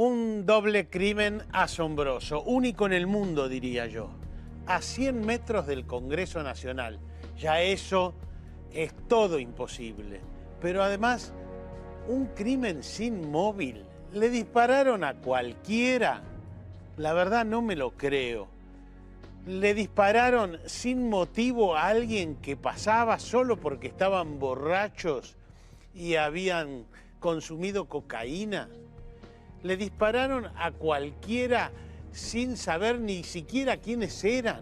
Un doble crimen asombroso, único en el mundo, diría yo. A 100 metros del Congreso Nacional. Ya eso es todo imposible. Pero además, un crimen sin móvil. Le dispararon a cualquiera. La verdad no me lo creo. Le dispararon sin motivo a alguien que pasaba solo porque estaban borrachos y habían consumido cocaína. Le dispararon a cualquiera sin saber ni siquiera quiénes eran.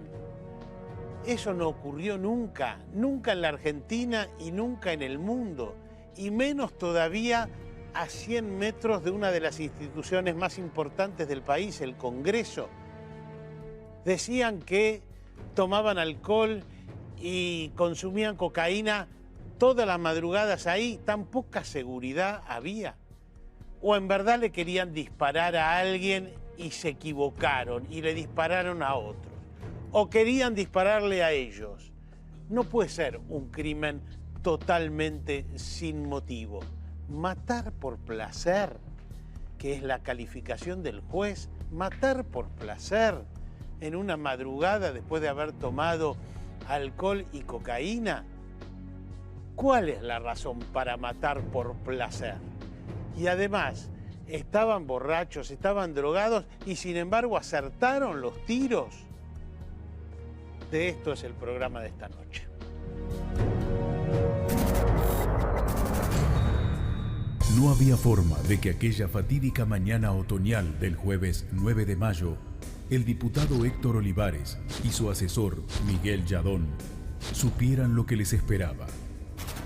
Eso no ocurrió nunca, nunca en la Argentina y nunca en el mundo, y menos todavía a 100 metros de una de las instituciones más importantes del país, el Congreso. Decían que tomaban alcohol y consumían cocaína todas las madrugadas ahí, tan poca seguridad había. O en verdad le querían disparar a alguien y se equivocaron y le dispararon a otros. O querían dispararle a ellos. No puede ser un crimen totalmente sin motivo. Matar por placer, que es la calificación del juez, matar por placer en una madrugada después de haber tomado alcohol y cocaína. ¿Cuál es la razón para matar por placer? Y además, estaban borrachos, estaban drogados y sin embargo acertaron los tiros. De esto es el programa de esta noche. No había forma de que aquella fatídica mañana otoñal del jueves 9 de mayo, el diputado Héctor Olivares y su asesor Miguel Yadón supieran lo que les esperaba.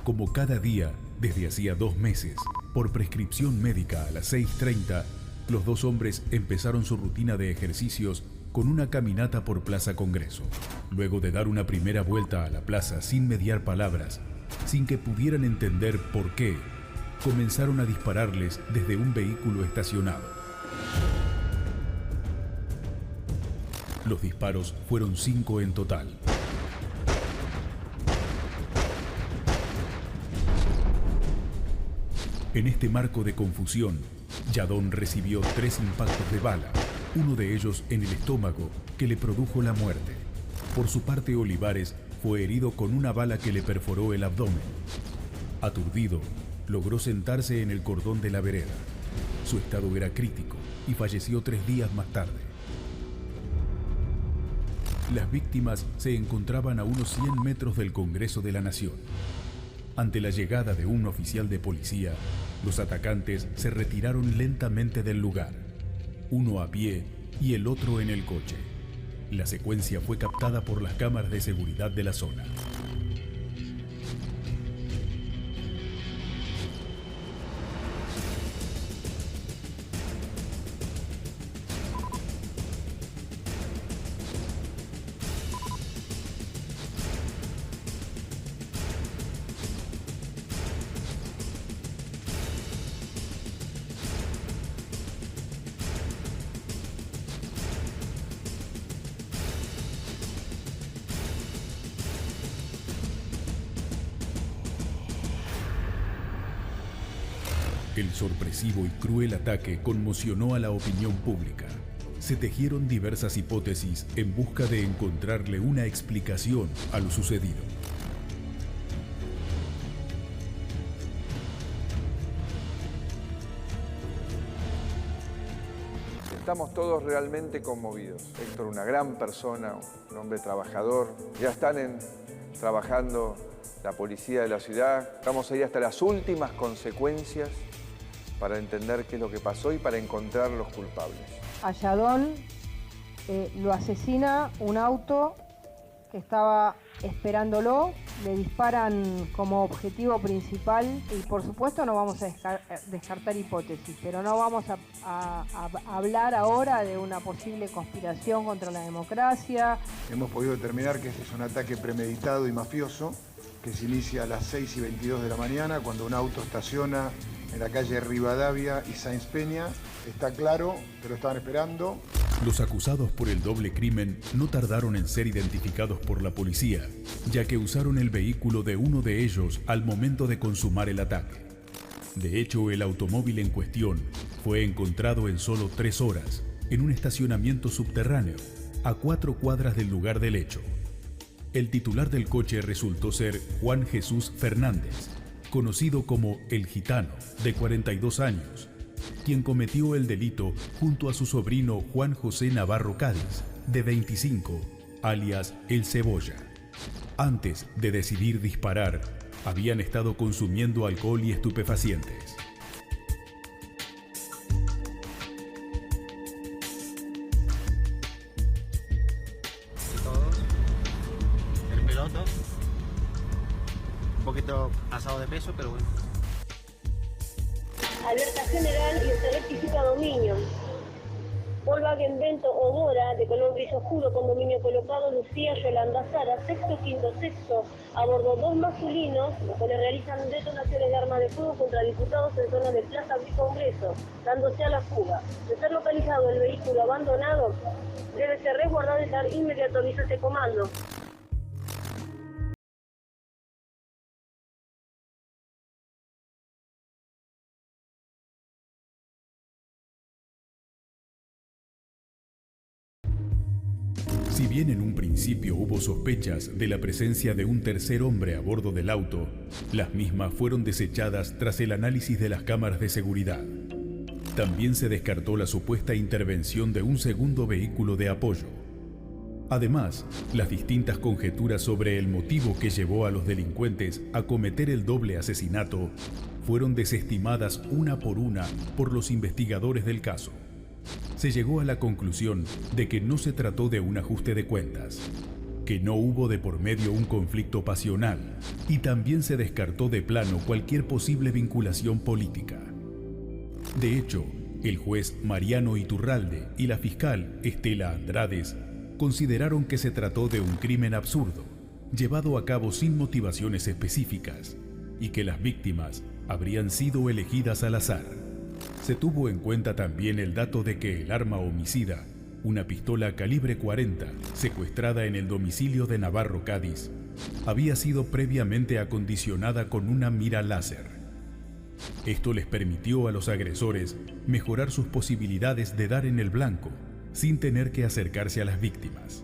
Como cada día, desde hacía 2 meses, por prescripción médica a las 6:30, los dos hombres empezaron su rutina de ejercicios con una caminata por Plaza Congreso. Luego de dar una primera vuelta a la plaza sin mediar palabras, sin que pudieran entender por qué, comenzaron a dispararles desde un vehículo estacionado. Los disparos fueron 5 en total. En este marco de confusión, Yadón recibió 3 impactos de bala, uno de ellos en el estómago, que le produjo la muerte. Por su parte, Olivares fue herido con una bala que le perforó el abdomen. Aturdido, logró sentarse en el cordón de la vereda. Su estado era crítico y falleció 3 días más tarde. Las víctimas se encontraban a unos 100 metros del Congreso de la Nación. Ante la llegada de un oficial de policía, los atacantes se retiraron lentamente del lugar, uno a pie y el otro en el coche. La secuencia fue captada por las cámaras de seguridad de la zona. El sorpresivo y cruel ataque conmocionó a la opinión pública. Se tejieron diversas hipótesis en busca de encontrarle una explicación a lo sucedido. Estamos todos realmente conmovidos. Héctor, una gran persona, un hombre trabajador. Ya están trabajando la policía de la ciudad. Vamos a ir hasta las últimas consecuencias para entender qué es lo que pasó y para encontrar a los culpables. A Yadón lo asesina un auto que estaba esperándolo, le disparan como objetivo principal y por supuesto no vamos a descartar hipótesis, pero no vamos a hablar ahora de una posible conspiración contra la democracia. Hemos podido determinar que este es un ataque premeditado y mafioso que se inicia a las 6:22 de la mañana cuando un auto estaciona en la calle Rivadavia y Sáenz Peña. Está claro que lo estaban esperando. Los acusados por el doble crimen no tardaron en ser identificados por la policía, ya que usaron el vehículo de uno de ellos al momento de consumar el ataque. De hecho, el automóvil en cuestión fue encontrado en solo 3 horas en un estacionamiento subterráneo a 4 cuadras del lugar del hecho. El titular del coche resultó ser Juan Jesús Fernández, conocido como El Gitano, de 42 años, quien cometió el delito junto a su sobrino Juan José Navarro Cádiz, de 25, alias El Cebolla. Antes de decidir disparar, habían estado consumiendo alcohol y estupefacientes. Todos, el piloto, un poquito pasado de peso, pero bueno. Alerta general y se rectifica dominio. Volkswagen Vento Odora, de color gris oscuro, con dominio colocado Lucía Yolanda Sara, sexto, quinto, sexto, a bordo 2 masculinos, los cuales realizan detonaciones de armas de fuego contra diputados en zona de Plaza Congreso, dándose a la fuga. De ser localizado el vehículo abandonado, debe ser resguardado y dar inmediato aviso a este comando. Si bien en un principio hubo sospechas de la presencia de un tercer hombre a bordo del auto, las mismas fueron desechadas tras el análisis de las cámaras de seguridad. También se descartó la supuesta intervención de un segundo vehículo de apoyo. Además, las distintas conjeturas sobre el motivo que llevó a los delincuentes a cometer el doble asesinato fueron desestimadas una por los investigadores del caso. Se llegó a la conclusión de que no se trató de un ajuste de cuentas, que no hubo de por medio un conflicto pasional y también se descartó de plano cualquier posible vinculación política. De hecho, el juez Mariano Iturralde y la fiscal Estela Andrades consideraron que se trató de un crimen absurdo, llevado a cabo sin motivaciones específicas, y que las víctimas habrían sido elegidas al azar. Se tuvo en cuenta también el dato de que el arma homicida, una pistola calibre 40 secuestrada en el domicilio de Navarro Cádiz, había sido previamente acondicionada con una mira láser. Esto les permitió a los agresores mejorar sus posibilidades de dar en el blanco sin tener que acercarse a las víctimas.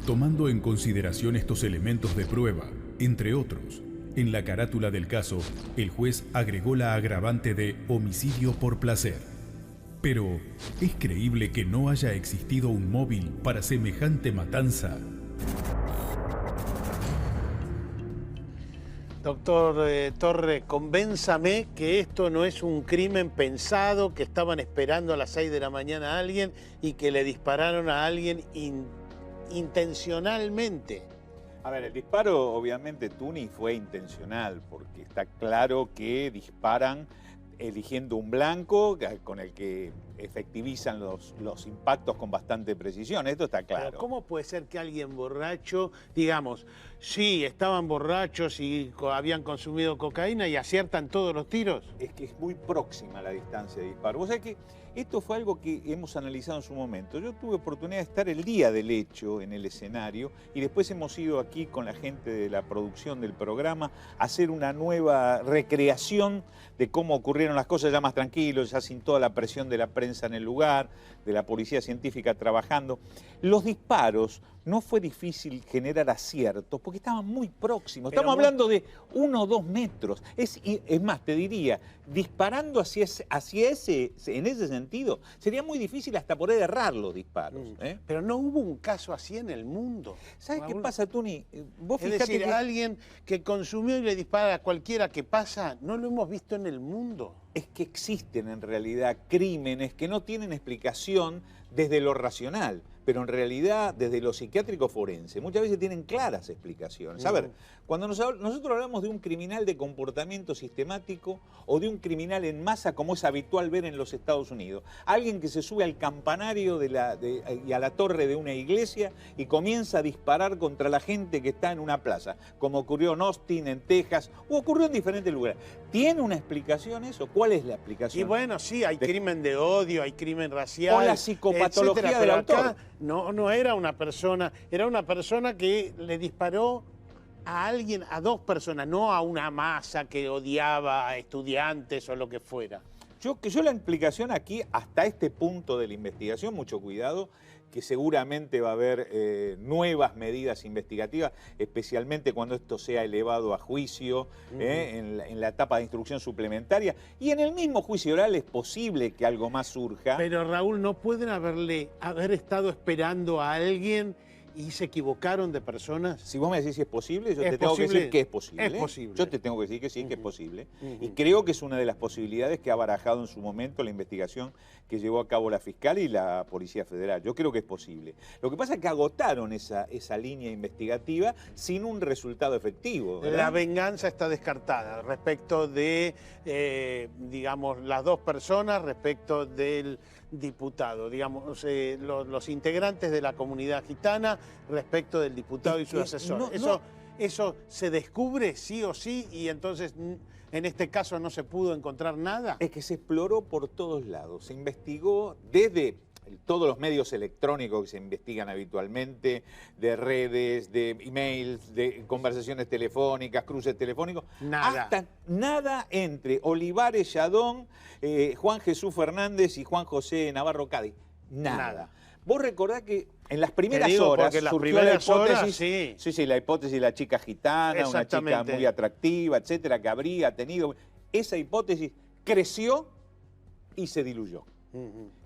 Tomando en consideración estos elementos de prueba, entre otros, en la carátula del caso, el juez agregó la agravante de homicidio por placer. Pero, ¿es creíble que no haya existido un móvil para semejante matanza? Doctor Torre, convénzame que esto no es un crimen pensado, que estaban esperando a las 6 de la mañana a alguien y que le dispararon a alguien intencionalmente. A ver, el disparo obviamente, Tuni, fue intencional, porque está claro que disparan eligiendo un blanco con el que efectivizan los impactos con bastante precisión. Esto está claro. Pero ¿cómo puede ser que alguien borracho, digamos, sí, estaban borrachos y habían consumido cocaína y aciertan todos los tiros? Es que es muy próxima la distancia de disparo. O sea que esto fue algo que hemos analizado en su momento. Yo tuve oportunidad de estar el día del hecho en el escenario y después hemos ido aquí con la gente de la producción del programa a hacer una nueva recreación de cómo ocurrieron las cosas ya más tranquilos, ya sin toda la presión de la prensa en el lugar, de la policía científica trabajando. Los disparos no fue difícil generar aciertos porque estaban muy próximos. Estamos hablando de 1 o 2 metros. Es más, te diría, disparando en ese sentido, sería muy difícil hasta poder errar los disparos. Pero no hubo un caso así en el mundo. ¿Sabes qué pasa, Tuni? Vos es decir, alguien que consumió y le dispara a cualquiera que pasa, no lo hemos visto en el mundo. Es que existen en realidad crímenes que no tienen explicación desde lo racional, pero en realidad desde lo psiquiátrico forense muchas veces tienen claras explicaciones. A ver, cuando nosotros hablamos de un criminal de comportamiento sistemático o de un criminal en masa como es habitual ver en los Estados Unidos, alguien que se sube al campanario y a la torre de una iglesia y comienza a disparar contra la gente que está en una plaza, como ocurrió en Austin, en Texas, o ocurrió en diferentes lugares. ¿Tiene una explicación eso? ¿Cuál es la explicación? Y bueno, sí, hay crimen de odio, hay crimen racial, o la psicopatología del autor. No era una persona, era una persona que le disparó a alguien, a dos personas, no a una masa que odiaba a estudiantes o lo que fuera. Yo la implicación aquí, hasta este punto de la investigación, mucho cuidado, que seguramente va a haber nuevas medidas investigativas, especialmente cuando esto sea elevado a juicio, en la etapa de instrucción suplementaria. Y en el mismo juicio oral es posible que algo más surja. Pero Raúl, ¿no pueden haber estado esperando a alguien y se equivocaron de personas? Si vos me decís si es posible, yo ¿Es te tengo que posible? decir que es posible. Es posible. Yo te tengo que decir que sí, que es posible. Y creo que es una de las posibilidades que ha barajado en su momento la investigación que llevó a cabo la fiscal y la Policía Federal. Yo creo que es posible. Lo que pasa es que agotaron esa línea investigativa sin un resultado efectivo, ¿verdad? La venganza está descartada respecto de, digamos, las dos personas, respecto del diputado, digamos, los integrantes de la comunidad gitana respecto del diputado y su asesor. Eso se descubre sí o sí y entonces en este caso no se pudo encontrar nada. Es que se exploró por todos lados, se investigó desde todos los medios electrónicos que se investigan habitualmente, de redes, de emails, de conversaciones telefónicas, cruces telefónicos, hasta nada entre Olivares Yadón, Juan Jesús Fernández y Juan José Navarro Cádiz. Nada. Vos recordás que en las primeras horas surgió la hipótesis, sí, la hipótesis de la chica gitana, una chica muy atractiva, etcétera, que habría tenido. Esa hipótesis creció y se diluyó.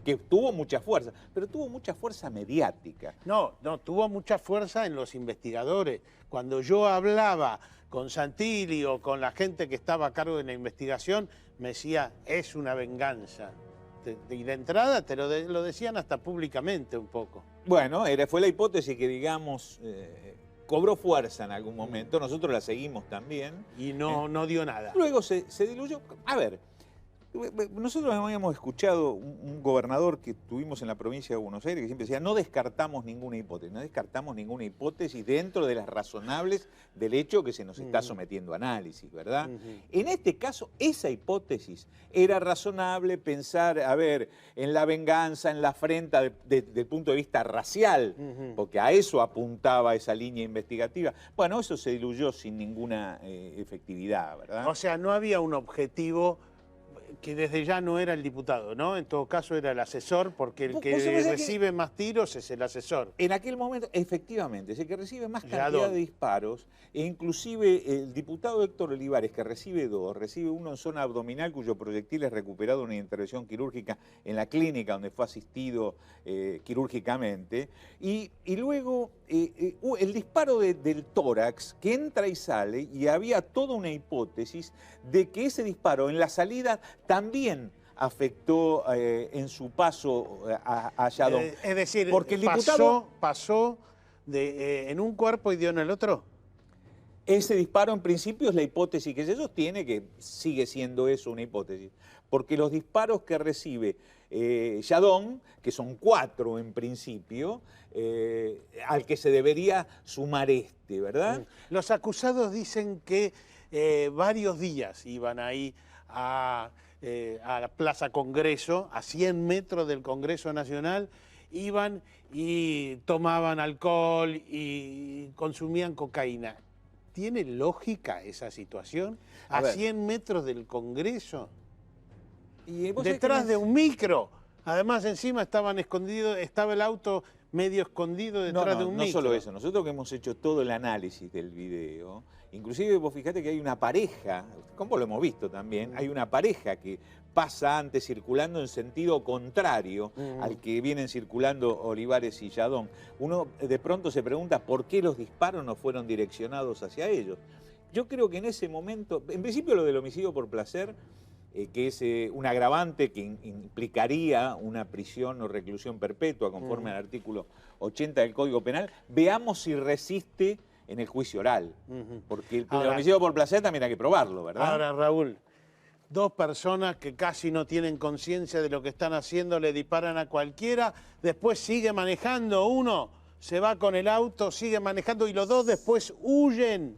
Que tuvo mucha fuerza, pero tuvo mucha fuerza mediática. No, tuvo mucha fuerza en los investigadores. Cuando yo hablaba con Santilli o con la gente que estaba a cargo de la investigación, me decía, es una venganza. Y de entrada te lo decían hasta públicamente un poco. Bueno, fue la hipótesis que, digamos, cobró fuerza en algún momento. Nosotros la seguimos también. Y no dio nada. Luego se diluyó. A ver, nosotros habíamos escuchado un gobernador que tuvimos en la provincia de Buenos Aires que siempre decía, no descartamos ninguna hipótesis dentro de las razonables del hecho que se nos está sometiendo a análisis, ¿verdad? En este caso, esa hipótesis era razonable pensar, a ver, en la venganza, en la afrenta desde el punto de vista racial, porque a eso apuntaba esa línea investigativa. Bueno, eso se diluyó sin ninguna efectividad, ¿verdad? O sea, no había un objetivo que desde ya no era el diputado, ¿no? En todo caso era el asesor, porque el que recibe más tiros es el asesor. En aquel momento, efectivamente, es el que recibe más cantidad de disparos, e inclusive el diputado Héctor Olivares, que recibe uno en zona abdominal, cuyo proyectil es recuperado en una intervención quirúrgica en la clínica donde fue asistido quirúrgicamente, y luego el disparo del tórax, que entra y sale, y había toda una hipótesis de que ese disparo en la salida también afectó en su paso a Yadón. Es decir, porque el diputado pasó en un cuerpo y dio en el otro. Ese disparo en principio es la hipótesis que se sostiene, que sigue siendo eso una hipótesis, porque los disparos que recibe Yadón, que son 4 en principio, al que se debería sumar ¿verdad? Los acusados dicen que varios días iban ahí a la Plaza Congreso, a 100 metros del Congreso Nacional, iban y tomaban alcohol y consumían cocaína. ¿Tiene lógica esa situación? ¿A 100 metros del Congreso? Detrás de un micro. Además, encima estaban escondidos, estaba el auto medio escondido detrás de un micro. No solo eso, nosotros que hemos hecho todo el análisis del video, inclusive vos fijate que hay una pareja, como lo hemos visto también, hay una pareja que pasa antes circulando en sentido contrario al que vienen circulando Olivares y Yadón. Uno de pronto se pregunta por qué los disparos no fueron direccionados hacia ellos. Yo creo que en ese momento, en principio lo del homicidio por placer, que es un agravante que implicaría una prisión o reclusión perpetua conforme al artículo 80 del Código Penal, veamos si resiste en el juicio oral, porque el homicidio por placer también hay que probarlo, ¿verdad? Ahora, Raúl, dos personas que casi no tienen conciencia de lo que están haciendo, le disparan a cualquiera, después sigue manejando, uno se va con el auto, sigue manejando y los dos después huyen.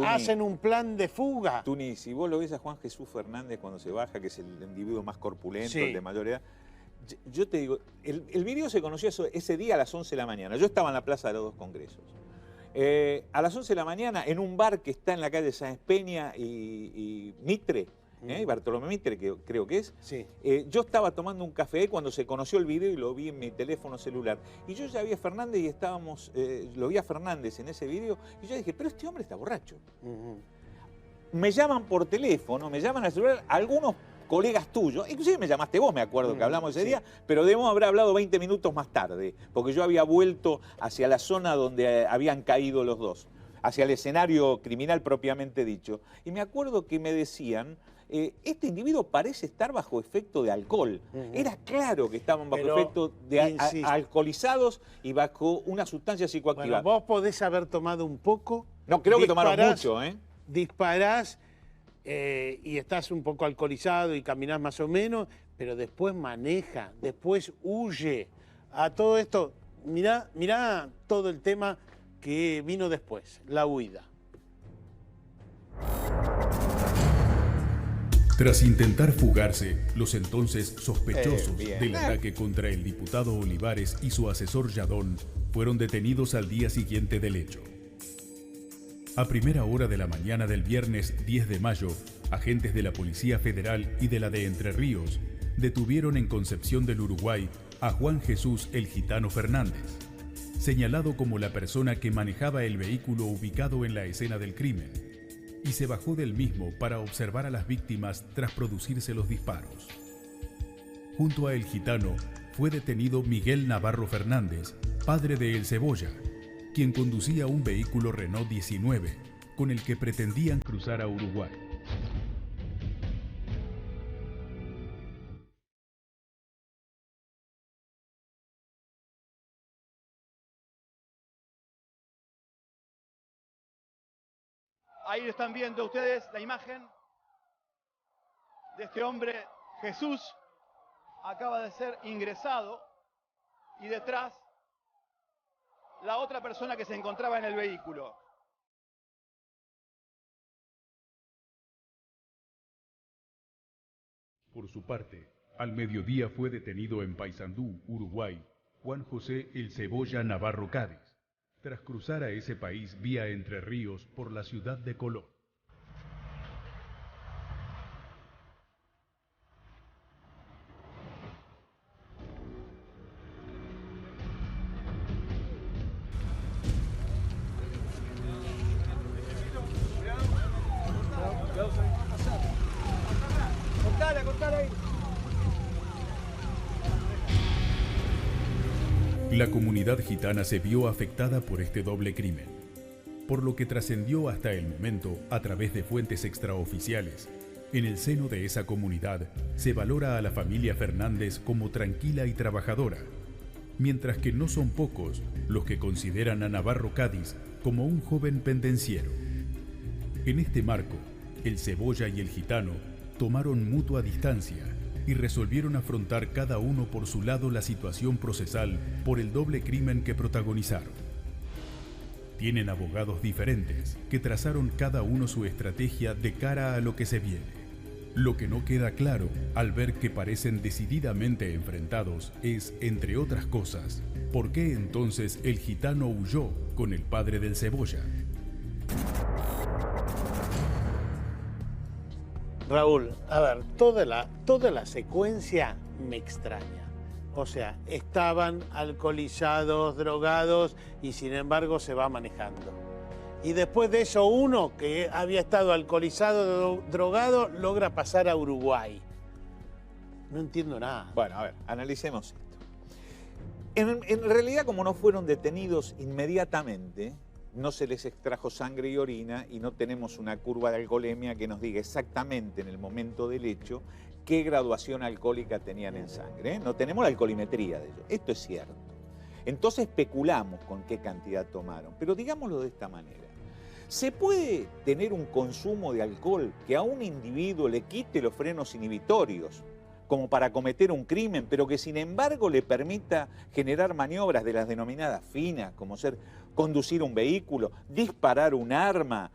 Hacen un plan de fuga. Tuni, si vos lo ves a Juan Jesús Fernández cuando se baja, que es el individuo más corpulento, el de mayor edad, yo te digo, el video se conoció ese día a las 11 de la mañana. Yo estaba en la Plaza de los Dos Congresos. A las 11 de la mañana, en un bar que está en la calle Sáenz Peña y Mitre, Bartolomé Mitre, que creo que es, Sí. Yo estaba tomando un café cuando se conoció el video y lo vi en mi teléfono celular. Y yo ya vi a Fernández y lo vi a Fernández en ese video, y yo dije, pero este hombre está borracho. Me llaman por teléfono, me llaman al celular algunos colegas tuyos, inclusive me llamaste vos, me acuerdo que hablamos ese día, pero debemos haber hablado 20 minutos más tarde, porque yo había vuelto hacia la zona donde habían caído los dos, hacia el escenario criminal propiamente dicho. Y me acuerdo que me decían, este individuo parece estar bajo efecto de alcohol. Era claro que estaban bajo efecto de alcoholizados y bajo una sustancia psicoactiva. Bueno, vos podés haber tomado un poco. No, creo que tomaron mucho, ¿eh? Disparás y estás un poco alcoholizado y caminás más o menos, pero después maneja, después huye. A todo esto, mirá todo el tema que vino después, la huida. Tras intentar fugarse, los entonces sospechosos Bien. del ataque contra el diputado Olivares y su asesor Yadón fueron detenidos al día siguiente del hecho. A primera hora de la mañana del viernes 10 de mayo, agentes de la Policía Federal y de la de Entre Ríos detuvieron en Concepción del Uruguay a Juan Jesús el Gitano Fernández, señalado como la persona que manejaba el vehículo ubicado en la escena del crimen, y se bajó del mismo para observar a las víctimas tras producirse los disparos. Junto a El Gitano fue detenido Miguel Navarro Fernández, padre de El Cebolla, quien conducía un vehículo Renault 19 con el que pretendían cruzar a Uruguay. Ahí están viendo ustedes la imagen de este hombre, Jesús, acaba de ser ingresado y detrás la otra persona que se encontraba en el vehículo. Por su parte, al mediodía fue detenido en Paysandú, Uruguay, Juan José El Cebolla Navarro Cádiz, tras cruzar a ese país vía Entre Ríos por la ciudad de Colón. La comunidad gitana se vio afectada por este doble crimen, por lo que trascendió hasta el momento a través de fuentes extraoficiales. En el seno de esa comunidad se valora a la familia Fernández como tranquila y trabajadora, mientras que no son pocos los que consideran a Navarro Cádiz como un joven pendenciero. En este marco, El Cebolla y El Gitano tomaron mutua distancia y resolvieron afrontar cada uno por su lado la situación procesal por el doble crimen que protagonizaron. Tienen abogados diferentes que trazaron cada uno su estrategia de cara a lo que se viene. Lo que no queda claro al ver que parecen decididamente enfrentados es, entre otras cosas, ¿por qué entonces El Gitano huyó con el padre del Cebolla? Raúl, a ver, toda la secuencia me extraña. O sea, estaban alcoholizados, drogados y sin embargo se va manejando. Y después de eso uno que había estado alcoholizado, drogado, logra pasar a Uruguay. No entiendo nada. Bueno, a ver, analicemos esto. En realidad, como no fueron detenidos inmediatamente, no se les extrajo sangre y orina y no tenemos una curva de alcoholemia que nos diga exactamente en el momento del hecho qué graduación alcohólica tenían en sangre, ¿eh? No tenemos la alcoholimetría de ellos. Esto es cierto. Entonces especulamos con qué cantidad tomaron, pero digámoslo de esta manera. ¿Se puede tener un consumo de alcohol que a un individuo le quite los frenos inhibitorios como para cometer un crimen, pero que sin embargo le permita generar maniobras de las denominadas finas, como ser conducir un vehículo, disparar un arma,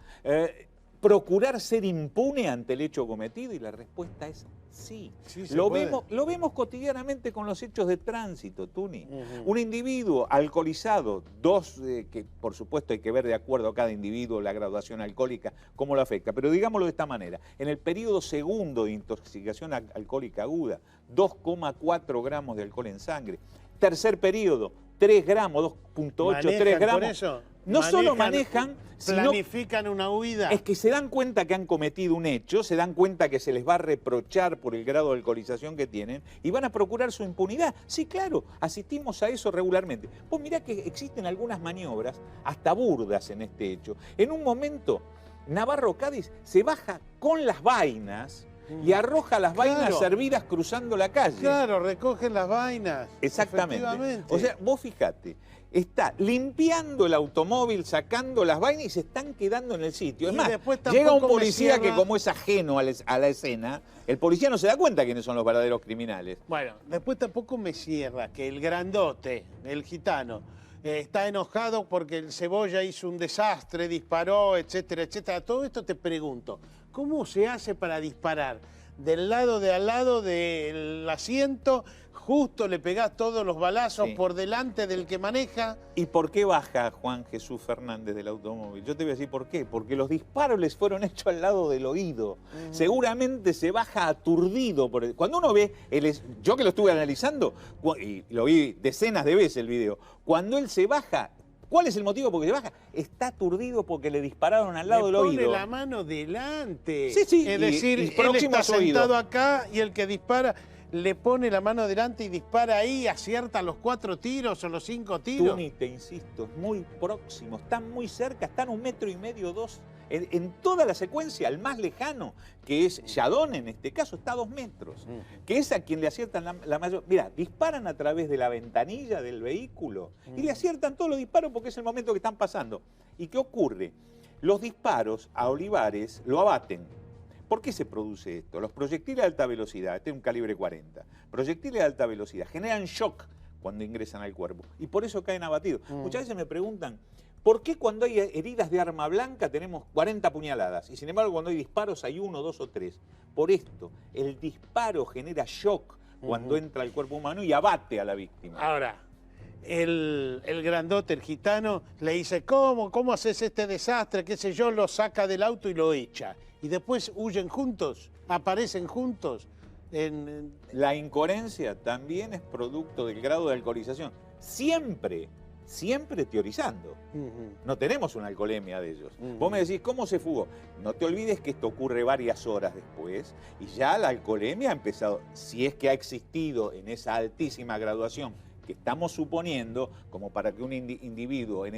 procurar ser impune ante el hecho cometido? Y la respuesta es Sí, Sí, lo vemos cotidianamente con los hechos de tránsito, Tuni. Un individuo alcoholizado, que por supuesto hay que ver de acuerdo a cada individuo la graduación alcohólica, cómo lo afecta, pero digámoslo de esta manera, en el periodo segundo de intoxicación alcohólica aguda, 2,4 gramos de alcohol en sangre. Tercer periodo, 3 gramos, 2,8, 3 gramos. Por eso, no solo manejan, planifican una huida. Es que se dan cuenta que han cometido un hecho, se dan cuenta que se les va a reprochar por el grado de alcoholización que tienen y van a procurar su impunidad. Sí, claro, asistimos a eso regularmente. Vos mirá que existen algunas maniobras, hasta burdas en este hecho. En un momento, Navarro Cádiz se baja con las vainas y arroja las vainas servidas cruzando la calle. Claro, recogen las vainas. Exactamente. O sea, vos fijate, está limpiando el automóvil, sacando las vainas y se están quedando en el sitio. Es más, llega un policía que como es ajeno a la escena, el policía no se da cuenta quiénes son los verdaderos criminales. Bueno, después tampoco me cierra que el grandote, el gitano, está enojado porque el Cebolla hizo un desastre, disparó, etcétera, etcétera. Todo esto te pregunto, ¿cómo se hace para disparar? Del lado de al lado del asiento, justo le pegás todos los balazos por delante del que maneja. ¿Y por qué baja Juan Jesús Fernández del automóvil? Yo te voy a decir por qué. Porque los disparos les fueron hechos al lado del oído. Seguramente se baja aturdido. Cuando uno ve, yo que lo estuve analizando, y lo vi decenas de veces el video, cuando él se baja, ¿cuál es el motivo por qué se baja? Está aturdido porque le dispararon al lado del oído. Le pone la mano delante. Sí, sí. Es decir, él está sentado acá y el que dispara le pone la mano delante y dispara ahí, acierta los 4 tiros o los 5 tiros. Tuni, te insisto, es muy próximo, están muy cerca, están 1,5 metros, 2. En toda la secuencia, el más lejano, que es Yadón en este caso, está a 2 metros. Que es a quien le aciertan la mayor... Mira, disparan a través de la ventanilla del vehículo y le aciertan todos los disparos porque es el momento que están pasando. ¿Y qué ocurre? Los disparos a Olivares lo abaten. ¿Por qué se produce esto? Los proyectiles de alta velocidad, este es un calibre 40, proyectiles de alta velocidad generan shock cuando ingresan al cuerpo y por eso caen abatidos. Muchas veces me preguntan, ¿por qué cuando hay heridas de arma blanca tenemos 40 puñaladas? Y sin embargo cuando hay disparos hay 1, 2 o 3. Por esto, el disparo genera shock cuando entra al cuerpo humano y abate a la víctima. Ahora, el grandote, el gitano, le dice, ¿cómo haces este desastre? Qué sé yo, lo saca del auto y lo echa. Y después huyen juntos, aparecen juntos. La incoherencia también es producto del grado de alcoholización. Siempre teorizando. No tenemos una alcoholemia de ellos. Vos me decís, ¿cómo se fugó? No te olvides que esto ocurre varias horas después y ya la alcoholemia ha empezado, si es que ha existido en esa altísima graduación que estamos suponiendo, como para que un individuo en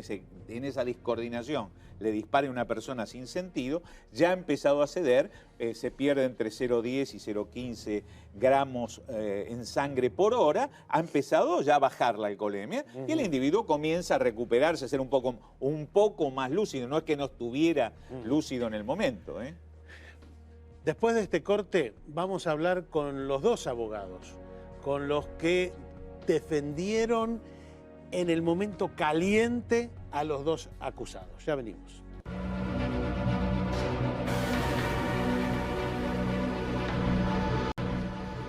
esa discoordinación le dispare a una persona sin sentido, ya ha empezado a ceder, se pierde entre 0,10 y 0,15 gramos en sangre por hora, ha empezado ya a bajar la alcoholemia y el individuo comienza a recuperarse, a ser un poco más lúcido, no es que no estuviera lúcido en el momento. Después de este corte vamos a hablar con los 2 abogados, con los que defendieron en el momento caliente a los 2 acusados. Ya venimos.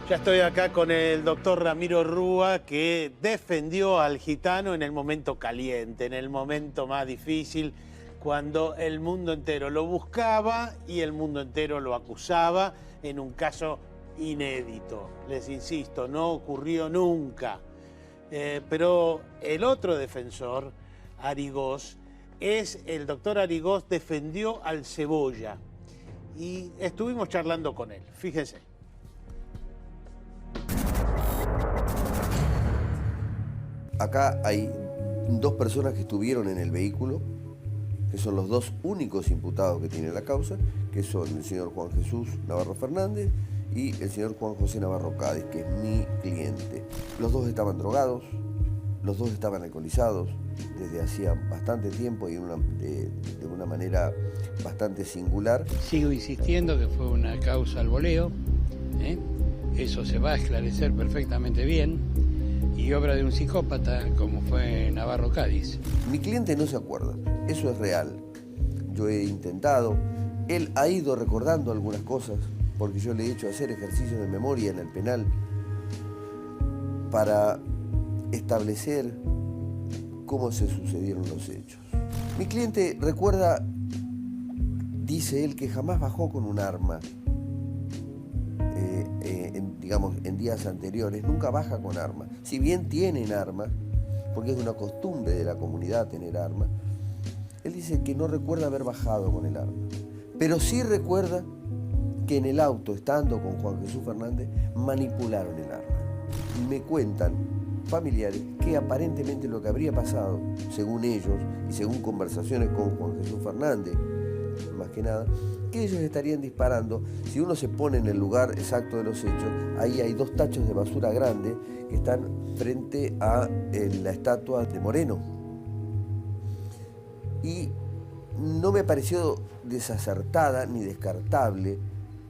Ya estoy acá con el doctor Ramiro Rúa, que defendió al gitano en el momento caliente, en el momento más difícil, cuando el mundo entero lo buscaba y el mundo entero lo acusaba en un caso inédito. Les insisto, no ocurrió nunca. Pero el otro defensor, Arigós, el doctor Arigós defendió al Cebolla y estuvimos charlando con él. Fíjense. Acá hay 2 personas que estuvieron en el vehículo, que son los 2 únicos imputados que tiene la causa, que son el señor Juan Jesús Navarro Fernández y el señor Juan José Navarro Cádiz, que es mi cliente. Los 2 estaban drogados, los 2 estaban alcoholizados desde hacía bastante tiempo y de una manera bastante singular. Sigo insistiendo que fue una causa al voleo, eso se va a esclarecer perfectamente bien, y obra de un psicópata como fue Navarro Cádiz. Mi cliente no se acuerda, eso es real. Yo he intentado, él ha ido recordando algunas cosas, porque yo le he hecho hacer ejercicios de memoria en el penal para establecer cómo se sucedieron los hechos. Mi cliente recuerda, dice él, que jamás bajó con un arma, digamos, en días anteriores, nunca baja con armas. Si bien tienen armas, porque es una costumbre de la comunidad tener armas, él dice que no recuerda haber bajado con el arma, pero sí recuerda que en el auto, estando con Juan Jesús Fernández, manipularon el arma. Me cuentan familiares que aparentemente lo que habría pasado, según ellos y según conversaciones con Juan Jesús Fernández, más que nada, que ellos estarían disparando. Si uno se pone en el lugar exacto de los hechos, ahí hay 2 tachos de basura grandes que están frente a la estatua de Moreno. Y no me pareció desacertada ni descartable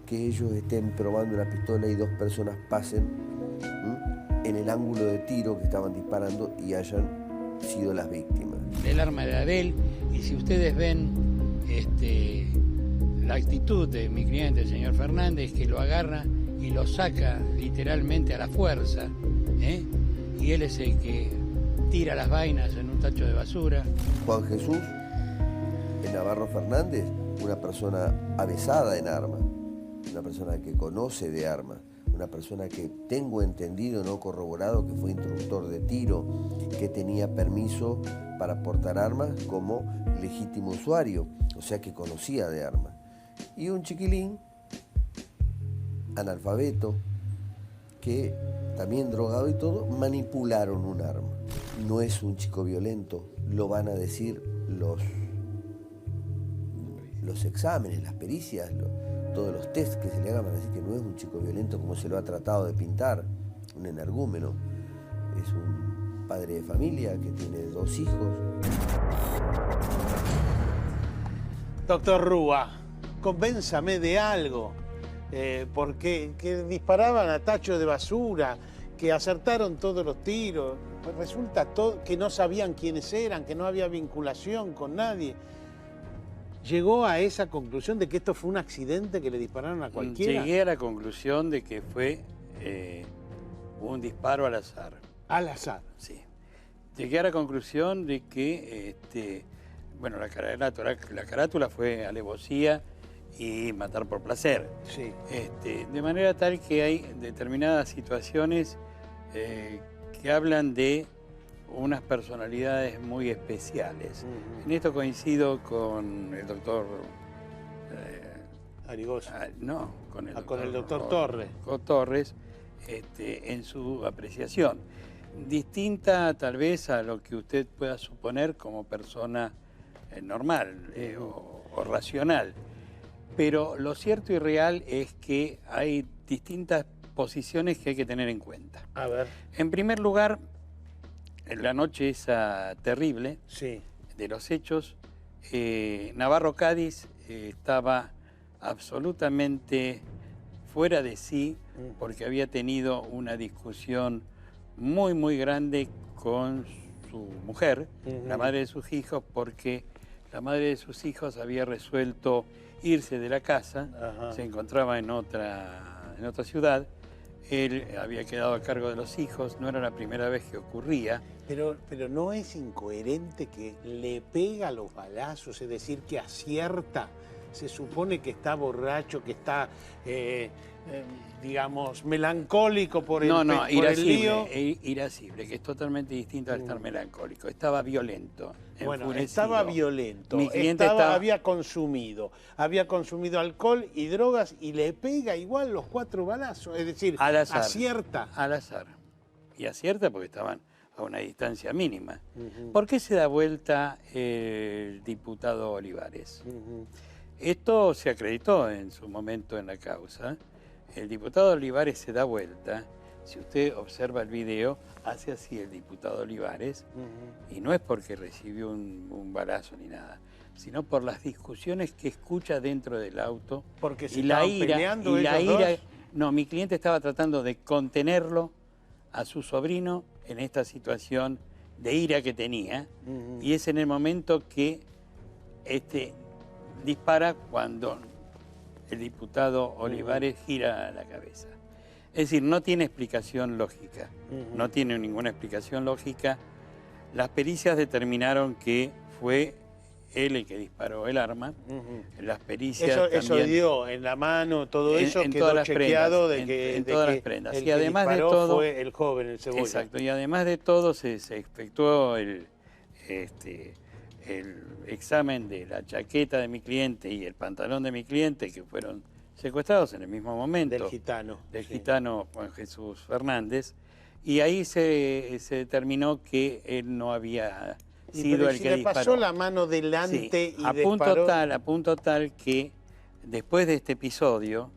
que ellos estén probando una pistola y 2 personas pasen en el ángulo de tiro que estaban disparando y hayan sido las víctimas. El arma era de él, y si ustedes ven la actitud de mi cliente, el señor Fernández, que lo agarra y lo saca literalmente a la fuerza, y él es el que tira las vainas en un tacho de basura. Juan Jesús Navarro Fernández, una persona avesada en armas, una persona que conoce de armas, una persona que tengo entendido, no corroborado, que fue instructor de tiro, que tenía permiso para portar armas como legítimo usuario, o sea que conocía de armas. Y un chiquilín, analfabeto, que también drogado y todo, manipularon un arma. No es un chico violento, lo van a decir los exámenes, las pericias, todos los test que se le hagan van a decir que no es un chico violento como se lo ha tratado de pintar, un energúmeno. Es un padre de familia que tiene 2 hijos. Doctor Rúa, convénzame de algo, porque que disparaban a tachos de basura, que acertaron todos los tiros, pues resulta que no sabían quiénes eran, que no había vinculación con nadie. ¿Llegó a esa conclusión de que esto fue un accidente, que le dispararon a cualquiera? Llegué a la conclusión de que fue un disparo al azar. ¿Al azar? Sí. Llegué a la conclusión de que, bueno, la carátula fue alevosía y matar por placer. Sí. De manera tal que hay determinadas situaciones que hablan de unas personalidades muy especiales. En esto coincido con el doctor... Arigosa. No, con el doctor Torres. Torres, en su apreciación. Distinta tal vez a lo que usted pueda suponer como persona normal o racional. Pero lo cierto y real es que hay distintas posiciones que hay que tener en cuenta. A ver. En primer lugar, en la noche esa terrible de los hechos, Navarro Cádiz estaba absolutamente fuera de sí porque había tenido una discusión muy, muy grande con su mujer, la madre de sus hijos, porque la madre de sus hijos había resuelto irse de la casa, se encontraba en otra ciudad. Él había quedado a cargo de los hijos, no era la primera vez que ocurría. Pero no es incoherente que le pega los balazos, es decir, que acierta. Se supone que está borracho, que está, digamos, melancólico por el lío. Irascible, que es totalmente distinto al estar melancólico. Estaba violento. Bueno, estaba violento, Mi cliente había consumido alcohol y drogas y le pega igual los 4 balazos, es decir, acierta. Al azar. Y acierta porque estaban a una distancia mínima. ¿Por qué se da vuelta el diputado Olivares? Esto se acreditó en su momento en la causa. El diputado Olivares se da vuelta. Si usted observa el video, hace así el diputado Olivares, y no es porque recibió un balazo ni nada, sino por las discusiones que escucha dentro del auto. Porque se estaban peleando ellos dos. No, mi cliente estaba tratando de contenerlo a su sobrino en esta situación de ira que tenía, y es en el momento que dispara cuando el diputado Olivares gira la cabeza. Es decir, no tiene explicación lógica, no tiene ninguna explicación lógica. Las pericias determinaron que fue él el que disparó el arma. Las pericias eso dio en la mano, todo eso quedó chequeado en todas las prendas. El y que además de disparó todo, fue el joven, el Cebolla. Exacto, y además de todo se efectuó el examen de la chaqueta de mi cliente y el pantalón de mi cliente, que fueron secuestrados en el mismo momento. Del gitano. Del gitano Juan Jesús Fernández. Y ahí se determinó que él no había sido el que le disparó. pasó la mano delante y a disparó. punto tal que después de este episodio,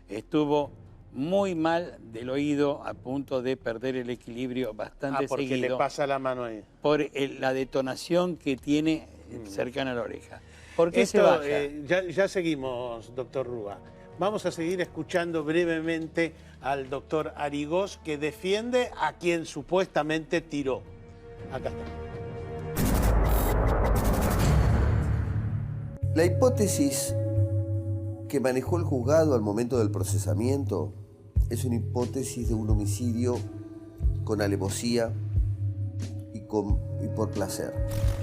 estuvo muy mal del oído, a punto de perder el equilibrio bastante porque seguido. le pasa la mano ahí. Por la detonación que tiene cercana a la oreja. ¿Por qué se baja? Ya seguimos, doctor Rúa. Vamos a seguir escuchando brevemente al doctor Arigós, que defiende a quien supuestamente tiró. Acá está. La hipótesis que manejó el juzgado al momento del procesamiento es una hipótesis de un homicidio con alevosía y por placer.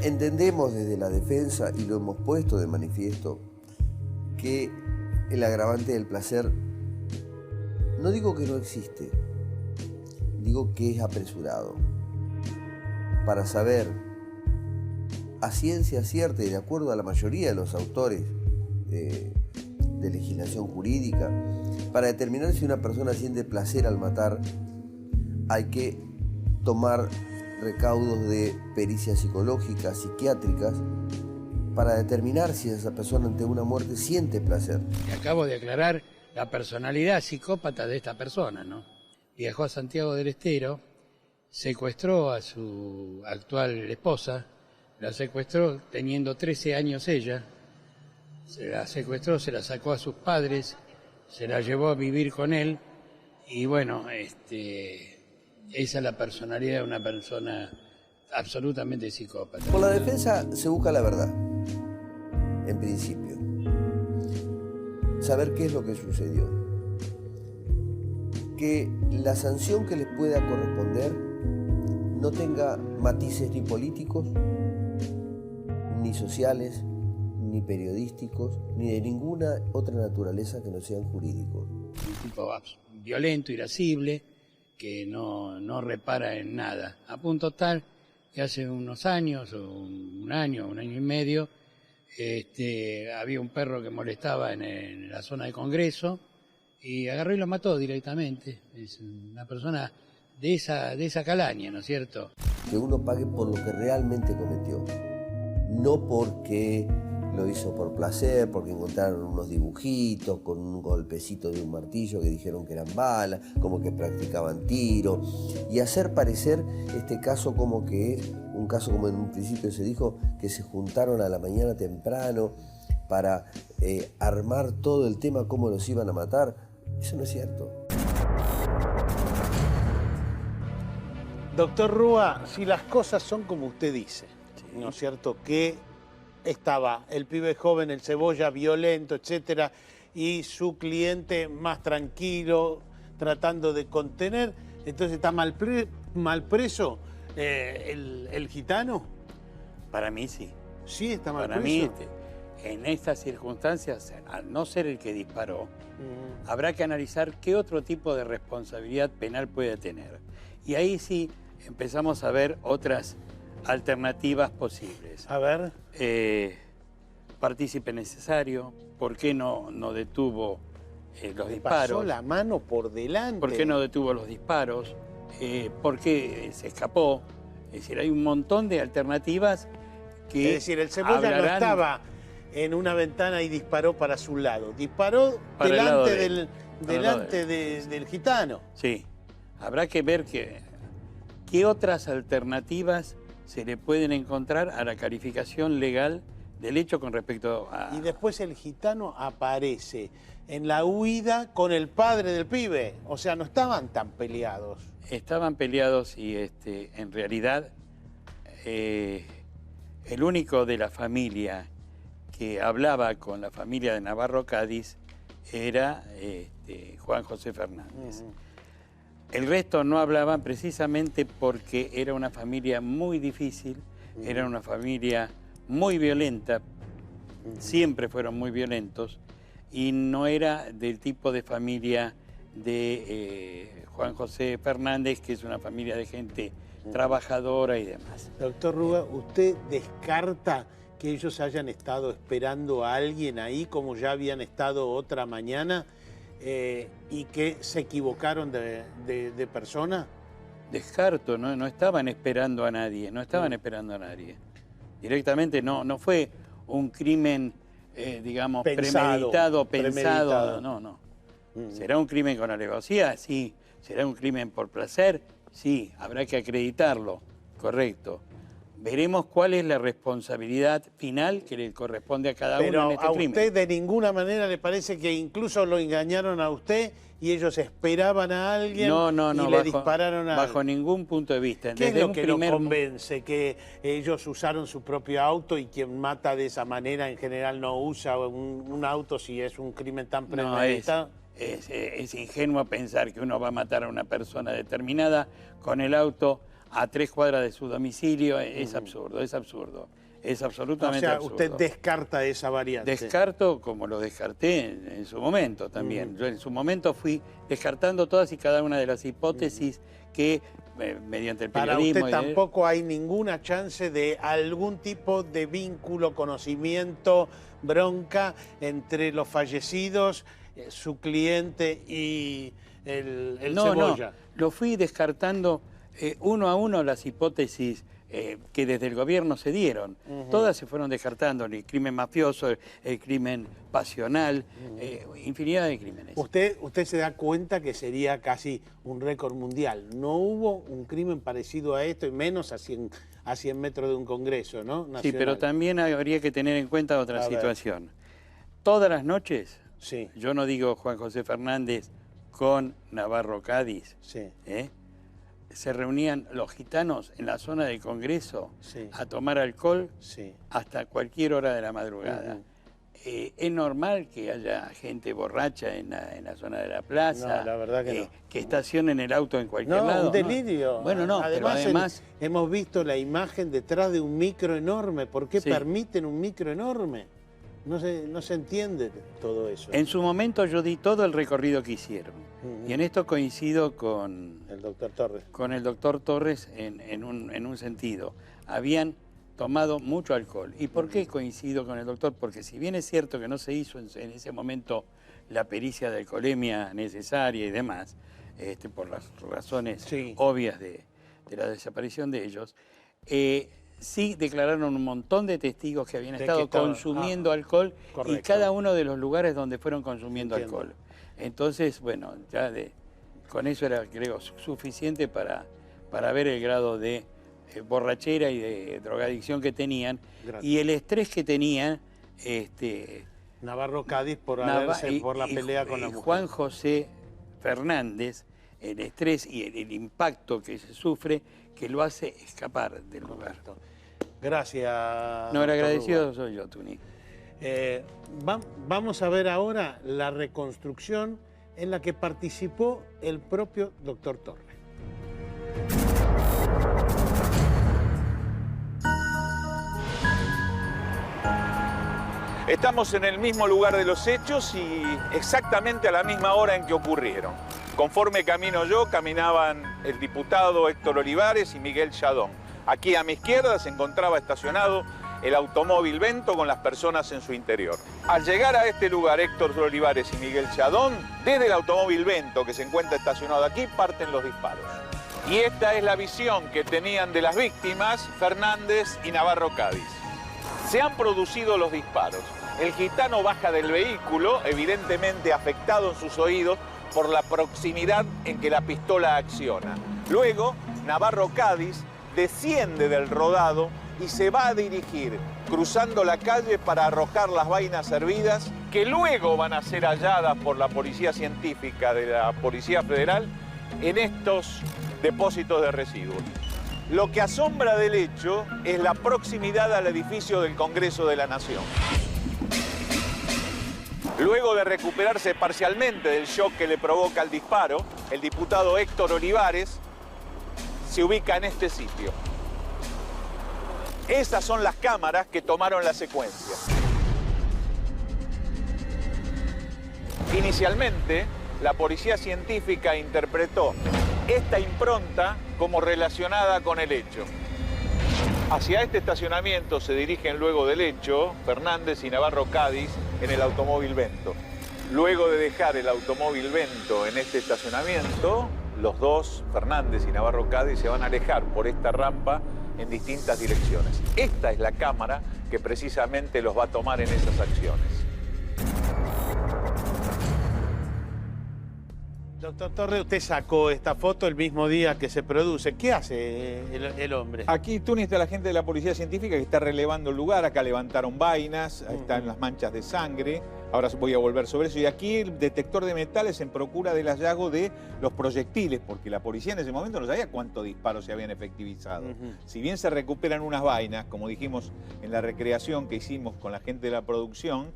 Entendemos desde la defensa, y lo hemos puesto de manifiesto, que el agravante del placer, no digo que no existe, digo que es apresurado. Para saber a ciencia cierta y de acuerdo a la mayoría de los autores de legislación jurídica, para determinar si una persona siente placer al matar, hay que tomar recaudos de pericias psicológicas, psiquiátricas, para determinar si esa persona ante una muerte siente placer. Y acabo de aclarar la personalidad psicópata de esta persona, ¿no? Viajó a Santiago del Estero, secuestró a su actual esposa, la secuestró teniendo 13 años ella, se la secuestró, se la sacó a sus padres, se la llevó a vivir con él, y bueno, esa es la personalidad de una persona absolutamente psicópata. Por la defensa se busca la verdad, en principio. Saber qué es lo que sucedió. Que la sanción que les pueda corresponder no tenga matices ni políticos, ni sociales, ni periodísticos, ni de ninguna otra naturaleza que no sean jurídicos. Un tipo violento, irascible, que no repara en nada. A punto tal que hace unos años, o un año y medio, había un perro que molestaba en la zona de Congreso y agarró y lo mató directamente. Es una persona de esa calaña, ¿no es cierto? Que uno pague por lo que realmente cometió, no porque lo hizo por placer, porque encontraron unos dibujitos con un golpecito de un martillo que dijeron que eran balas, como que practicaban tiro, y hacer parecer este caso como que es un caso como en un principio se dijo, que se juntaron a la mañana temprano para armar todo el tema, cómo los iban a matar. Eso no es cierto. Doctor Rúa, si las cosas son como usted dice, ¿no es cierto? Que estaba el pibe joven, el Cebolla, violento, etcétera, y su cliente más tranquilo, tratando de contener. Entonces, ¿está mal preso el gitano? Para mí sí. Sí, está mal Para preso. mí, en estas circunstancias, al no ser el que disparó, habrá que analizar qué otro tipo de responsabilidad penal puede tener. Y ahí sí empezamos a ver otras alternativas posibles. A ver. Partícipe necesario. ¿Por qué no detuvo los disparos? Pasó la mano por delante. ¿Por qué no detuvo los disparos? ¿Por qué se escapó? Es decir, hay un montón de alternativas que Es decir, el Cebolla no estaba en una ventana y disparó para su lado. Disparó Para el lado delante del gitano. Sí. Habrá que ver qué otras alternativas se le pueden encontrar a la calificación legal del hecho con respecto a... Y después el gitano aparece en la huida con el padre del pibe. O sea, no estaban tan peleados. Estaban peleados y en realidad el único de la familia que hablaba con la familia de Navarro Cádiz era Juan José Fernández. El resto no hablaban precisamente porque era una familia muy difícil, era una familia muy violenta, siempre fueron muy violentos, y no era del tipo de familia de Juan José Fernández, que es una familia de gente trabajadora y demás. Doctor Rúa, ¿usted descarta que ellos hayan estado esperando a alguien ahí, como ya habían estado otra mañana, y que se equivocaron de persona? Descarto, no estaban esperando a nadie, no estaban esperando a nadie. Directamente no fue un crimen, digamos, premeditado, pensado. No. ¿Será un crimen con alevosía? Sí. ¿Será un crimen por placer? Sí, habrá que acreditarlo, correcto. Veremos cuál es la responsabilidad final que le corresponde a cada uno en este crimen. Pero a usted de ninguna manera le parece que incluso lo engañaron a usted y ellos esperaban a alguien y le dispararon a alguien. Bajo ningún punto de vista. ¿Qué es lo que lo convence? ¿Que ellos usaron su propio auto y quien mata de esa manera en general no usa un auto si es un crimen tan premeditado? Es ingenuo pensar que uno va a matar a una persona determinada con el auto a 3 cuadras de su domicilio. Es absurdo, es absurdo. Es absolutamente absurdo. O sea, usted descarta esa variante. Descarto como lo descarté en su momento también. Yo en su momento fui descartando todas y cada una de las hipótesis que mediante el periodismo... Para usted tampoco hay ninguna chance de algún tipo de vínculo, conocimiento, bronca entre los fallecidos, su cliente y el Cebolla. No, lo fui descartando uno a uno las hipótesis que desde el gobierno se dieron. Todas se fueron descartando, el crimen mafioso, el crimen pasional, infinidad de crímenes. Usted se da cuenta que sería casi un récord mundial. No hubo un crimen parecido a esto, y menos a 100 metros de un Congreso, ¿no? Nacional. Sí, pero también habría que tener en cuenta otra situación. Todas las noches, yo no digo Juan José Fernández con Navarro Cádiz, se reunían los gitanos en la zona del Congreso a tomar alcohol hasta cualquier hora de la madrugada. Es normal que haya gente borracha en la zona de la plaza, no, la verdad que no. Que estacionen el auto en cualquier lado. Un delirio. Bueno, no, además, pero además... hemos visto la imagen detrás de un micro enorme. ¿Por qué permiten un micro enorme? No se entiende todo eso. En su momento yo di todo el recorrido que hicieron. Y en esto coincido con el doctor Torres. Con el doctor Torres en un sentido. Habían tomado mucho alcohol. ¿Y por qué coincido con el doctor? Porque si bien es cierto que no se hizo en ese momento la pericia de alcoholemia necesaria y demás, por las razones obvias de la desaparición de ellos, sí declararon un montón de testigos que habían estado consumiendo alcohol y cada uno de los lugares donde fueron consumiendo alcohol. Entonces, bueno, ya con eso era, creo, suficiente para ver el grado de borrachera y de drogadicción que tenían y el estrés que tenían Navarro Cádiz por la pelea con la mujer. Juan José Fernández, el estrés y el impacto que se sufre, que lo hace escapar del lugar. Gracias. No, el agradecido soy yo, Tuni. Vamos a ver ahora la reconstrucción en la que participó el propio doctor Torres. Estamos en el mismo lugar de los hechos y exactamente a la misma hora en que ocurrieron. Conforme camino yo, caminaban el diputado Héctor Olivares y Miguel Yadón. Aquí a mi izquierda se encontraba estacionado el automóvil Vento con las personas en su interior. Al llegar a este lugar, Héctor Olivares y Miguel Yadón, desde el automóvil Vento que se encuentra estacionado aquí, parten los disparos. Y esta es la visión que tenían de las víctimas Fernández y Navarro Cádiz. Se han producido los disparos. El gitano baja del vehículo, evidentemente afectado en sus oídos por la proximidad en que la pistola acciona. Luego, Navarro Cádiz desciende del rodado y se va a dirigir cruzando la calle para arrojar las vainas hervidas que luego van a ser halladas por la Policía Científica de la Policía Federal en estos depósitos de residuos. Lo que asombra del hecho es la proximidad al edificio del Congreso de la Nación. Luego de recuperarse parcialmente del shock que le provoca el disparo, el diputado Héctor Olivares se ubica en este sitio. Esas son las cámaras que tomaron la secuencia. Inicialmente, la policía científica interpretó esta impronta como relacionada con el hecho. Hacia este estacionamiento se dirigen luego del hecho Fernández y Navarro Cádiz en el automóvil Vento. Luego de dejar el automóvil Vento en este estacionamiento, los dos, Fernández y Navarro Cádiz, se van a alejar por esta rampa en distintas direcciones. Esta es la cámara que precisamente los va a tomar en esas acciones. Doctor Torre, usted sacó esta foto el mismo día que se produce. ¿Qué hace el hombre? Aquí Tuni está la gente de la policía científica que está relevando el lugar. Acá levantaron vainas, ahí están las manchas de sangre. Ahora voy a volver sobre eso. Y aquí el detector de metales en procura del hallazgo de los proyectiles, porque la policía en ese momento no sabía cuántos disparos se habían efectivizado. Si bien se recuperan unas vainas, como dijimos en la recreación que hicimos con la gente de la producción,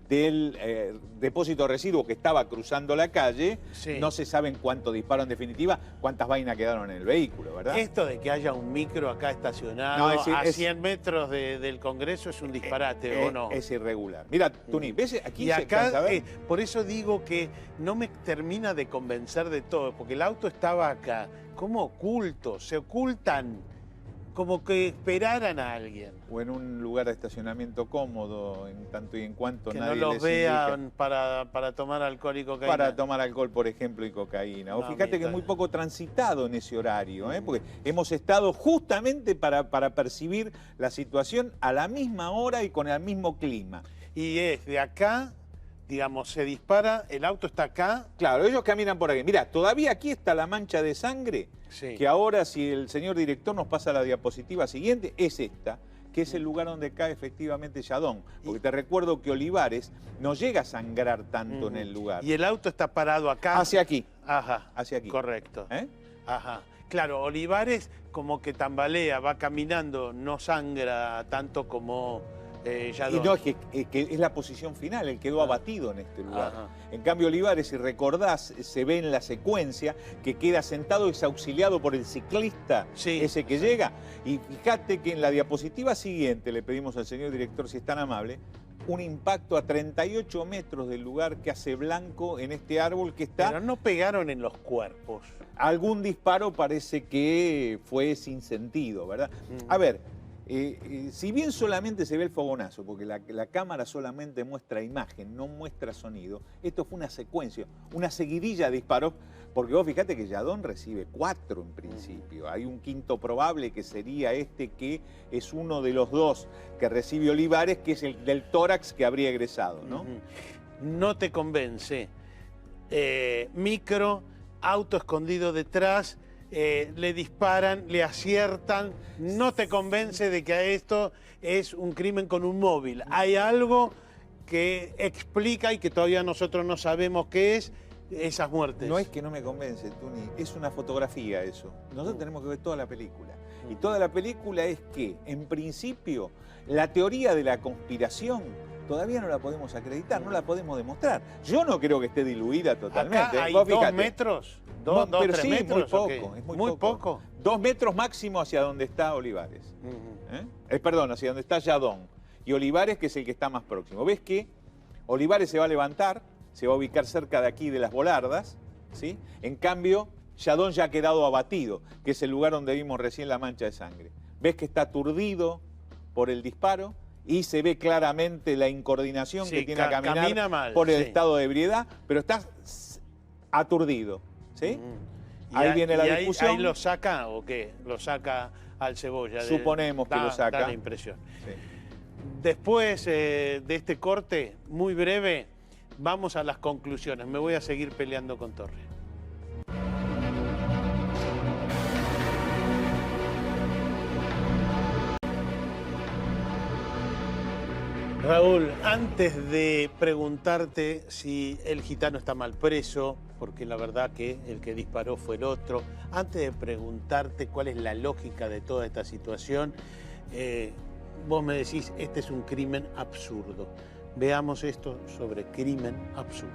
del depósito de residuos que estaba cruzando la calle, no se saben cuántos disparos en definitiva, cuántas vainas quedaron en el vehículo, ¿verdad? Esto de que haya un micro acá estacionado a 100 metros del Congreso es un disparate, ¿o no? Es irregular. Mira, Tuni, ¿ves? Aquí y acá, por eso digo que no me termina de convencer de todo, porque el auto estaba acá, como oculto, se ocultan, como que esperaran a alguien. O en un lugar de estacionamiento cómodo, en tanto y en cuanto que nadie no los les vean indica. para tomar alcohol y cocaína. Para tomar alcohol, por ejemplo, y cocaína. O fíjate que es muy poco transitado en ese horario, porque hemos estado justamente para percibir la situación a la misma hora y con el mismo clima. Y es de acá, digamos, se dispara, el auto está acá. Claro, ellos caminan por aquí. Mirá, todavía aquí está la mancha de sangre, que ahora, si el señor director nos pasa la diapositiva siguiente, es esta, que es el lugar donde cae efectivamente Yadón. Porque te recuerdo que Olivares no llega a sangrar tanto en el lugar. Y el auto está parado acá. Hacia aquí. Ajá. Hacia aquí. Correcto. Ajá. Claro, Olivares como que tambalea, va caminando, no sangra tanto como Yadón. Y no, es que es la posición final, él quedó abatido en este lugar. En cambio, Olivares, si recordás, se ve en la secuencia que queda sentado y es auxiliado por el ciclista, ese que llega. Y fíjate que en la diapositiva siguiente, le pedimos al señor director, si es tan amable, un impacto a 38 metros del lugar que hace blanco en este árbol que está... Pero no pegaron en los cuerpos. Algún disparo parece que fue sin sentido, ¿verdad? A ver, si bien solamente se ve el fogonazo, porque la cámara solamente muestra imagen, no muestra sonido, esto fue una secuencia, una seguidilla de disparos, porque vos fíjate que Yadón recibe 4 en principio. Hay un quinto probable que sería este, que es uno de los 2 que recibe Olivares, que es el del tórax que habría egresado, ¿no? No te convence. Micro, auto escondido detrás, le disparan, le aciertan, no te convence de que esto es un crimen con un móvil. Hay algo que explica y que todavía nosotros no sabemos qué es esas muertes. No es que no me convence, Tuni, es una fotografía eso. Nosotros tenemos que ver toda la película. Y toda la película es que, en principio, la teoría de la conspiración todavía no la podemos acreditar, no la podemos demostrar. Yo no creo que esté diluida totalmente. Acá hay 2 metros, 2, 3 metros. Muy poco, es muy poco. 2 metros máximo hacia donde está Olivares. Perdón, hacia donde está Yadón. Y Olivares, que es el que está más próximo. ¿Ves que Olivares se va a levantar, se va a ubicar cerca de aquí de las Bolardas, ¿sí? En cambio, Yadón ya ha quedado abatido, que es el lugar donde vimos recién la mancha de sangre. ¿Ves que está aturdido por el disparo? Y se ve claramente la incoordinación que tiene a caminar mal, por el estado de ebriedad, pero está aturdido, ¿sí? Ahí viene la discusión. ¿Ahí lo saca o qué? ¿Lo saca al Cebolla? Suponemos que lo saca. Da la impresión. Después de este corte, muy breve, vamos a las conclusiones. Me voy a seguir peleando con Torre. Raúl, antes de preguntarte si el gitano está mal preso, porque la verdad que el que disparó fue el otro, antes de preguntarte cuál es la lógica de toda esta situación, vos me decís, este es un crimen absurdo. Veamos esto sobre crimen absurdo.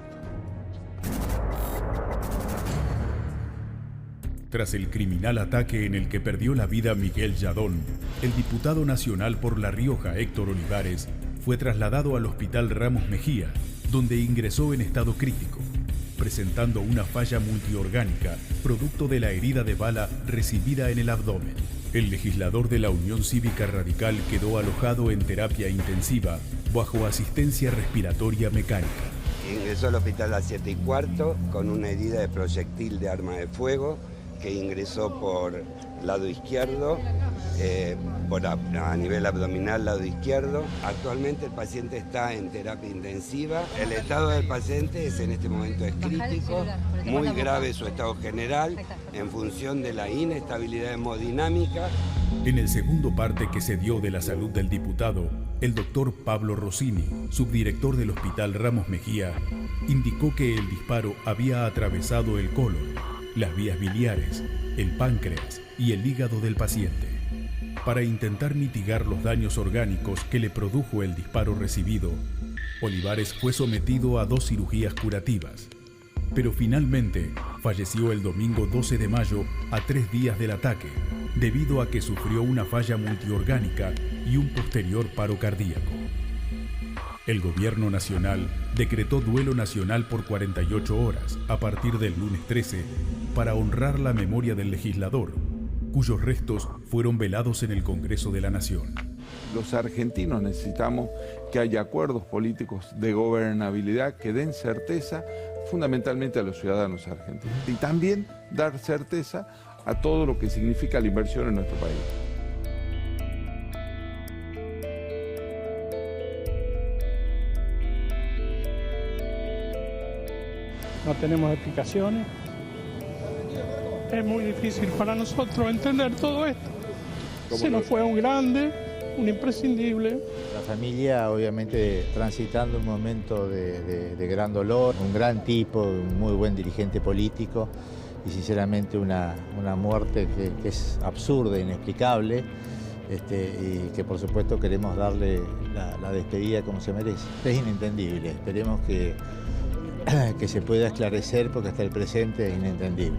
Tras el criminal ataque en el que perdió la vida Miguel Yadón, el diputado nacional por La Rioja, Héctor Olivares, fue trasladado al Hospital Ramos Mejía, donde ingresó en estado crítico, presentando una falla multiorgánica, producto de la herida de bala recibida en el abdomen. El legislador de la Unión Cívica Radical quedó alojado en terapia intensiva bajo asistencia respiratoria mecánica. Ingresó al hospital a las 7:15 con una herida de proyectil de arma de fuego que ingresó por lado izquierdo, a nivel abdominal, lado izquierdo. Actualmente el paciente está en terapia intensiva. El estado del paciente en este momento es crítico, muy grave su estado general en función de la inestabilidad hemodinámica. En el segundo parte que se dio de la salud del diputado, el doctor Pablo Rossini, subdirector del Hospital Ramos Mejía, indicó que el disparo había atravesado el colon, las vías biliares, el páncreas y el hígado del paciente. Para intentar mitigar los daños orgánicos que le produjo el disparo recibido, Olivares fue sometido a 2 cirugías curativas, pero finalmente falleció el domingo 12 de mayo a 3 días del ataque, debido a que sufrió una falla multiorgánica y un posterior paro cardíaco. El gobierno nacional decretó duelo nacional por 48 horas a partir del lunes 13 para honrar la memoria del legislador, cuyos restos fueron velados en el Congreso de la Nación. Los argentinos necesitamos que haya acuerdos políticos de gobernabilidad que den certeza fundamentalmente a los ciudadanos argentinos y también dar certeza a todo lo que significa la inversión en nuestro país. No tenemos explicaciones. Es muy difícil para nosotros entender todo esto. Se nos fue un grande, un imprescindible. La familia obviamente transitando un momento de gran dolor, un gran tipo, un muy buen dirigente político y sinceramente una muerte que es absurda, inexplicable y que por supuesto queremos darle la despedida como se merece. Es inentendible, esperemos que se pueda esclarecer porque hasta el presente es inentendible.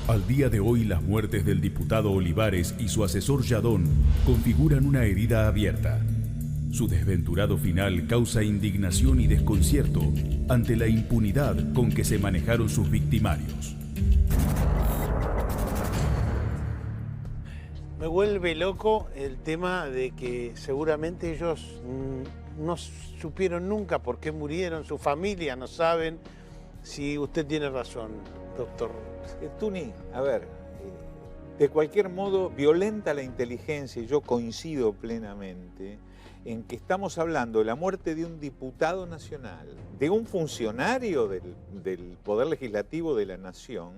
Al día de hoy, las muertes del diputado Olivares y su asesor Yadón configuran una herida abierta. Su desventurado final causa indignación y desconcierto ante la impunidad con que se manejaron sus victimarios. Me vuelve loco el tema de que seguramente ellos no supieron nunca por qué murieron, su familia no saben. Si usted tiene razón, doctor. Tuni, a ver, de cualquier modo violenta la inteligencia, y yo coincido plenamente en que estamos hablando de la muerte de un diputado nacional, de un funcionario del Poder Legislativo de la Nación,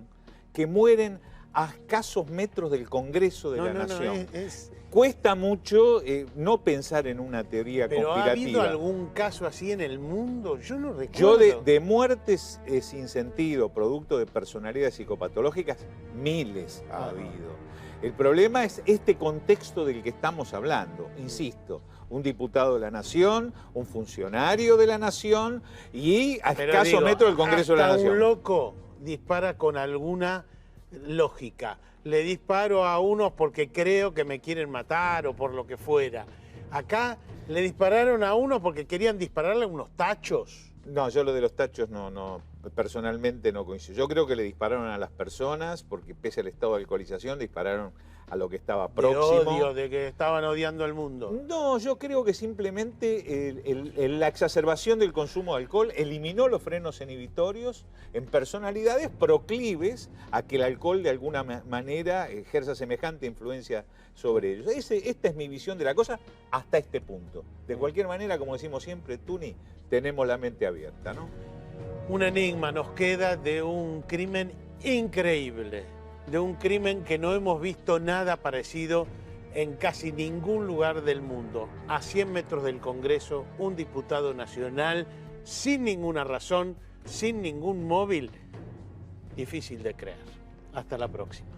que mueren a escasos metros del Congreso de la Nación. Cuesta mucho no pensar en una teoría conspirativa. ¿Pero ha habido algún caso así en el mundo? Yo no recuerdo. Yo de muertes sin sentido, producto de personalidades psicopatológicas, miles ha habido. El problema es este contexto del que estamos hablando. Insisto, un diputado de la Nación, un funcionario de la Nación y a escaso metro del Congreso de la Nación. Un loco dispara con alguna lógica. Le disparo a unos porque creo que me quieren matar o por lo que fuera. Acá le dispararon a unos porque querían dispararle unos tachos. No, yo lo de los tachos no personalmente no coincido. Yo creo que le dispararon a las personas porque pese al estado de alcoholización dispararon a lo que estaba próximo. De odio, de que estaban odiando al mundo. No, yo creo que simplemente la exacerbación del consumo de alcohol eliminó los frenos inhibitorios en personalidades proclives a que el alcohol de alguna manera ejerza semejante influencia sobre ellos. Esta es mi visión de la cosa hasta este punto. De cualquier manera, como decimos siempre, Tuni, tenemos la mente abierta, ¿no? Un enigma nos queda de un crimen increíble, de un crimen que no hemos visto nada parecido en casi ningún lugar del mundo. A 100 metros del Congreso, un diputado nacional, sin ninguna razón, sin ningún móvil. Difícil de creer. Hasta la próxima.